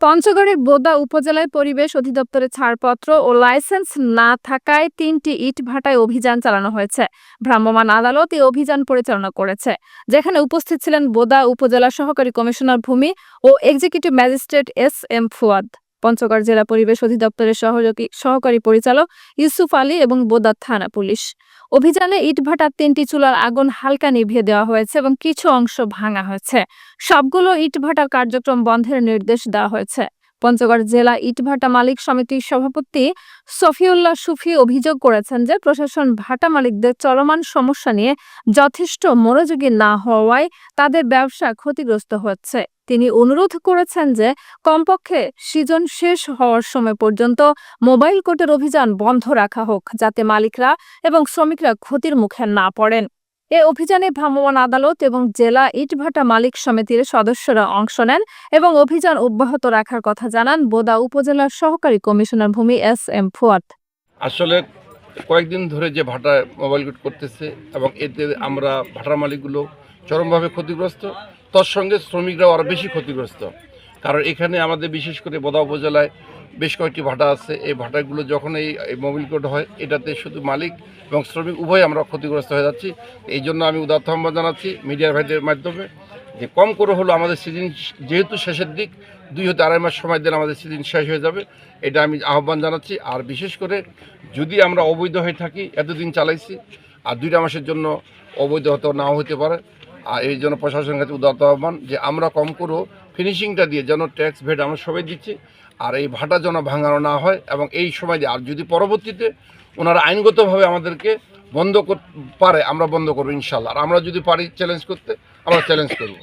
পঞ্চগড়ের বোদা উপজেলায় পরিবেশ অধিদপ্তরের ছাড়পত্র ও লাইসেন্স না থাকায় ৩টি ইটভাটায় অভিযান চালানো হয়েছে। ভ্রাম্যমাণ আদালত এই অভিযান পরিচালনা করেছে, যেখানে উপস্থিত ছিলেন বোদা উপজেলা সহকারী কমিশনার ভূমি ও executive magistrate S M. Fuad, Panchagarh জেলা পরিবেশ অধিদপ্তরের সহকারী পরিচালক ইউসুফ আলী এবং বোদা থানা পুলিশ। অভিযানে ইটভাটার ৩টি চুলার আগুন হালকা নিভিয়ে দেওয়া হয়েছে এবং কিছু অংশ ভাঙা হয়েছে। সবগুলো ইটভাটার কার্যক্রম বন্ধের নির্দেশ দেওয়া হয়েছে। পঞ্চগড় জেলা ইটভাটা মালিক সমিতির সভাপতি সফিউল্লাহ সুফি অভিযোগ করেছেন যে প্রশাসন ভাটা মালিকদের চলমান সমস্যা নিয়ে যথেষ্ট মনোযোগী না হওয়ায় তাদের ব্যবসা ক্ষতিগ্রস্ত হচ্ছে। তিনি অনুরোধ করেছেন যে কমপক্ষে সিজন শেষ হওয়ার সময় পর্যন্ত মোবাইল কোর্টের অভিযান বন্ধ রাখা হোক, যাতে মালিকরা এবং শ্রমিকরা ক্ষতির মুখে না পড়েন। এ অভিযানে ভ্রাম্যমাণ আদালত এবং জেলা ইটভাটা মালিক সমিতির সদস্যরা অংশ নেন এবং অভিযান অব্যাহত রাখার কথা জানান বোদা উপজেলার সহকারী কমিশনার ভূমি এস.এম. ফুয়াদ। আসলে কয়েকদিন ধরে যে ভাটা মোবাইল কোর্ট করতেছে এবং এতে আমরা ভাটার মালিকগুলো চরমভাবে ক্ষতিগ্রস্ত, তার সঙ্গে শ্রমিকরাও আরও বেশি ক্ষতিগ্রস্ত। কারণ এখানে আমাদের বিশেষ করে বোদা উপজেলায় বেশ কয়েকটি ভাটা আছে। এই ভাটাগুলো যখন এই মোবাইল কোর্ট হয়, এটাতে শুধু মালিক এবং শ্রমিক উভয় আমরা ক্ষতিগ্রস্ত হয়ে যাচ্ছি। এই জন্য আমি উদাত্ত আহ্বান জানাচ্ছি মিডিয়ার ভাইদের মাধ্যমে যে কম করে হলো আমাদের সিজন যেহেতু শেষের দিক, 2 হতে 2.5 মাস সময় দিলে আমাদের সিজন শেষ হয়ে যাবে, এটা আমি আহ্বান জানাচ্ছি। আর বিশেষ করে যদি আমরা অবৈধ হয়ে থাকি, এতদিন চালাইছি, আর 2টা মাসের জন্য অবৈধ হতে নাও হতে পারে। আর এই জন্য প্রশাসনের কাছে উদাত্ত আহ্বান যে আমরা কম করেও ফিনিশিংটা দিয়ে যেন ট্যাক্স ভেট আমরা সবাই দিচ্ছি, আর এই ভাটা যেন ভাঙানো না হয়। এবং এই সময় দিয়ে আর যদি পরবর্তীতে ওনারা আইনগতভাবে আমাদেরকে বন্ধ করতে পারে, আমরা বন্ধ করবো ইনশাল্লাহ। আর আমরা যদি পারি চ্যালেঞ্জ করতে, আমরা চ্যালেঞ্জ করব।